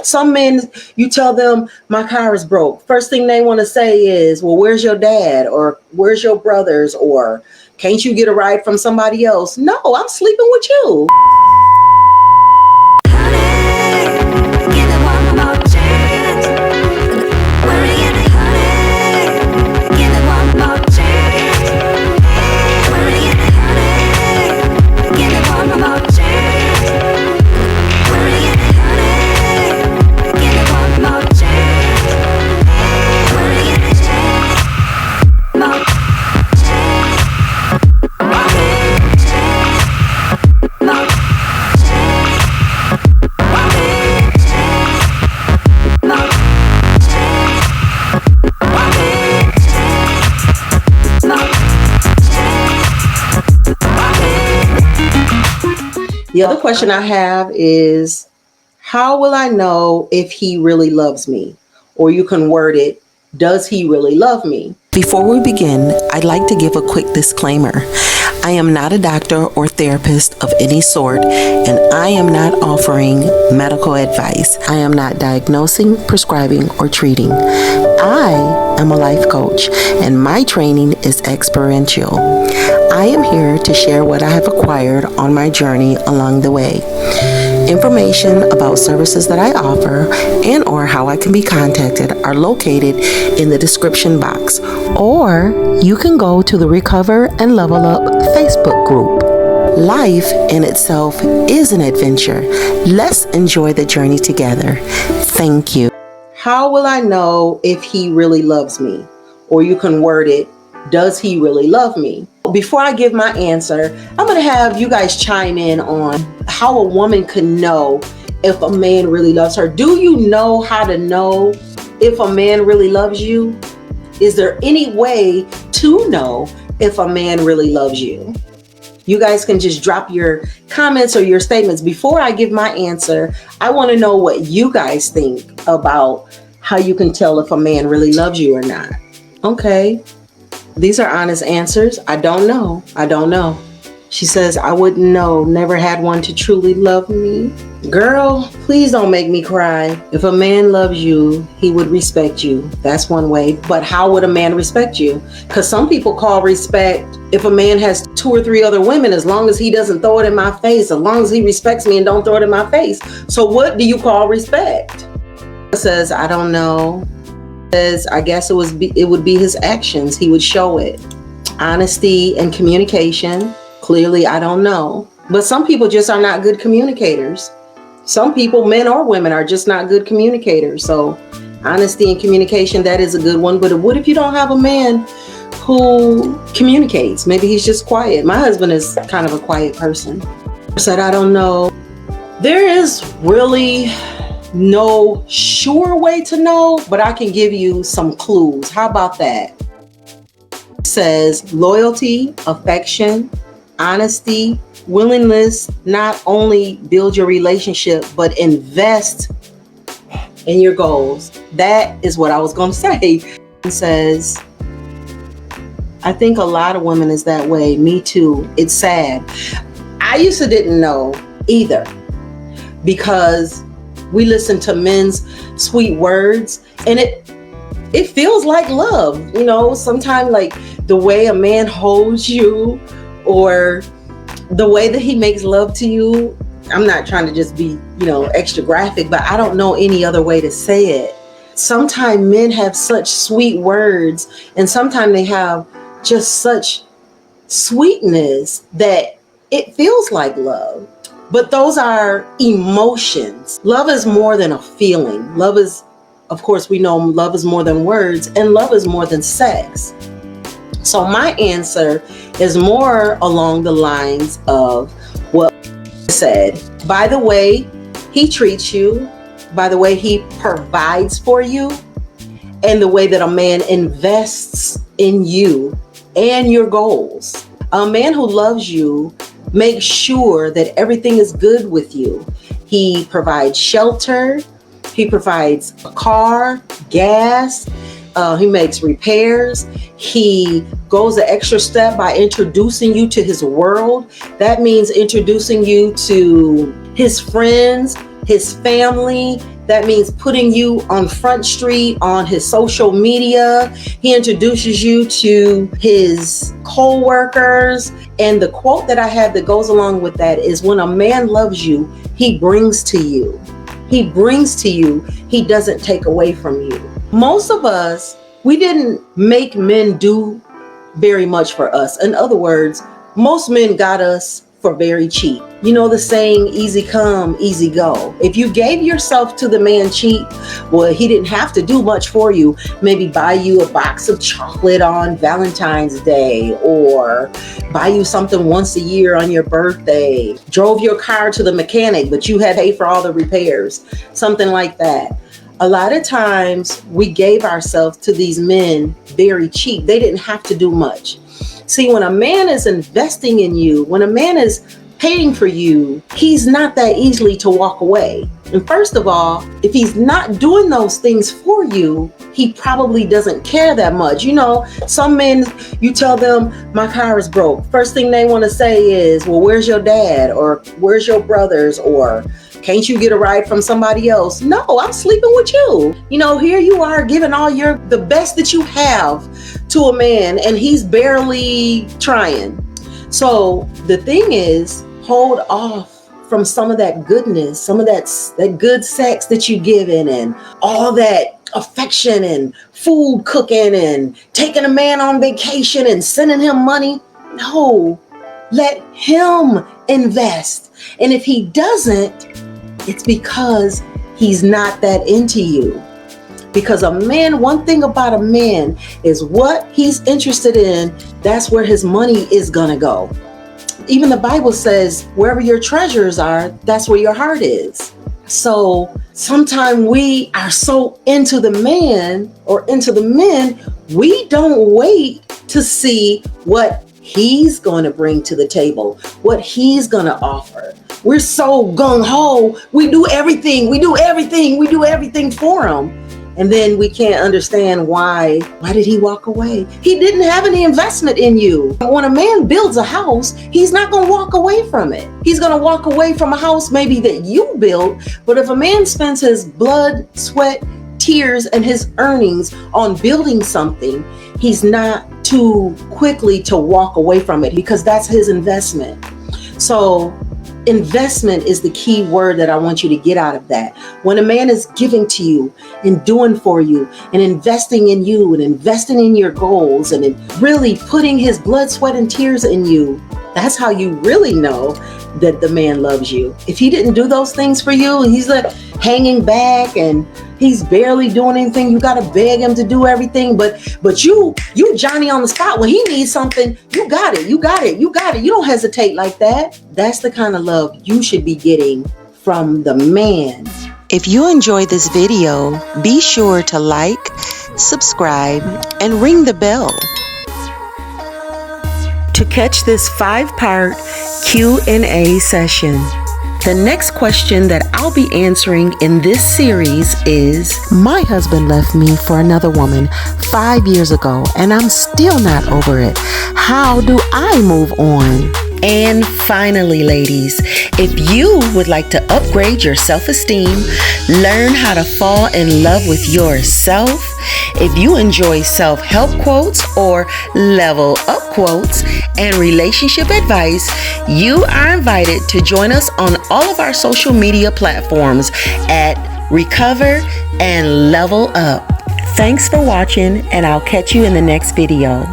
Some men, you tell them my car is broke. First thing they want to say is, well, where's your dad? Or where's your brothers? Or can't you get a ride from somebody else? No, I'm sleeping with you. The other question I have is, how will I know if he really loves me? Or you can word it, does he really love me? Before we begin, I'd like to give a quick disclaimer. I am not a doctor or therapist of any sort, and I am not offering medical advice. I am not diagnosing, prescribing, or treating. I am a life coach, and my training is experiential. I am here to share what I have acquired on my journey along the way. Information about services that I offer and or how I can be contacted are located in the description box, or you can go to the Recover and Level Up Facebook group. Life in itself is an adventure. Let's enjoy the journey together. Thank you. How will I know if he really loves me? Or you can word it, does he really love me? Before I give my answer, I'm going to have you guys chime in on how a woman can know if a man really loves her. Do you know how to know if a man really loves you? Is there any way to know if a man really loves you? You guys can just drop your comments or your statements. Before I give my answer, I want to know what you guys think about how you can tell if a man really loves you or not. Okay. These are honest answers. I don't know. She says, I wouldn't know. Never had one to truly love me. Girl, please don't make me cry. If a man loves you, he would respect you. That's one way. But how would a man respect you? Because some people call respect if a man has 2 or 3 other women, as long as he doesn't throw it in my face, as long as he respects me and don't throw it in my face. So what do you call respect? It says, I don't know. I guess it would be his actions. He would show it. Honesty and communication. Clearly, I don't know. But some people just are not good communicators. Some people, men or women, are just not good communicators. So honesty and communication, that is a good one. But what if you don't have a man who communicates? Maybe he's just quiet. My husband is kind of a quiet person. I said, I don't know. There is really no sure way to know, but I can give you some clues. How about that? It says loyalty, affection, honesty, willingness not only build your relationship, but invest in your goals. That is what I was going to say. It says, I think a lot of women is that way. Me too. It's sad. I used to didn't know either, because we listen to men's sweet words and it feels like love. You know, sometimes like the way a man holds you or the way that he makes love to you. I'm not trying to just be, extra graphic, but I don't know any other way to say it. Sometimes men have such sweet words, and sometimes they have just such sweetness that it feels like love. But those are emotions. Love is more than a feeling. Love is, of course, we know love is more than words, and love is more than sex. So my answer is more along the lines of what I said. By the way he treats you, by the way he provides for you, and the way that a man invests in you and your goals. A man who loves you makes sure that everything is good with you. He provides shelter. He provides a car, gas. He makes repairs. He goes the extra step by introducing you to his world. That means introducing you to his friends, his family, That means putting you on Front Street on his social media. He introduces you to his co-workers. And the quote that I have that goes along with that is, when a man loves you, he brings to you. He brings to you. He doesn't take away from you. Most of us, we didn't make men do very much for us. In other words, most men got us for very cheap. You know the saying, easy come, easy go. If you gave yourself to the man cheap, well, he didn't have to do much for you. Maybe buy you a box of chocolate on Valentine's Day, or buy you something once a year on your birthday, drove your car to the mechanic, but you had to pay for all the repairs, something like that. A lot of times we gave ourselves to these men very cheap. They didn't have to do much. See, when a man is investing in you, when a man is paying for you, he's not that easily to walk away. And first of all, if he's not doing those things for you, he probably doesn't care that much. You know, some men, you tell them, my car is broke. First thing they want to say is, well, where's your dad? Or where's your brothers? Or can't you get a ride from somebody else? No, I'm sleeping with you. You know, here you are giving all the best that you have to a man, and he's barely trying. So the thing is, hold off from some of that goodness, some of that good sex that you giving, and all that affection and food cooking and taking a man on vacation and sending him money. No, let him invest. And if he doesn't, it's because he's not that into you. Because a man, one thing about a man is what he's interested in, that's where his money is gonna go. Even the Bible says, wherever your treasures are, that's where your heart is. So sometimes we are so into the man or into the men, we don't wait to see what he's going to bring to the table, what he's going to offer. We're so gung-ho. We do everything for him. And then we can't understand why did he walk away? He didn't have any investment in you. When a man builds a house, he's not going to walk away from it. He's going to walk away from a house maybe that you built. But if a man spends his blood, sweat, tears, and his earnings on building something, he's not too quickly to walk away from it, because that's his investment. So investment is the key word that I want you to get out of that. When a man is giving to you and doing for you and investing in you and investing in your goals and really putting his blood, sweat, and tears in you, that's how you really know that the man loves you. If he didn't do those things for you, he's like hanging back and he's barely doing anything, you got to beg him to do everything. But you Johnny on the spot. When he needs something, you got it. You don't hesitate like that. That's the kind of love you should be getting from the man. If you enjoyed this video, be sure to like, subscribe, and ring the bell to catch this 5-part Q&A session. The next question that I'll be answering in this series is, my husband left me for another woman 5 years ago, and I'm still not over it. How do I move on? And finally, ladies, if you would like to upgrade your self-esteem, learn how to fall in love with yourself, if you enjoy self-help quotes or level up quotes and relationship advice, you are invited to join us on all of our social media platforms at Recover and Level Up. Thanks for watching, and I'll catch you in the next video.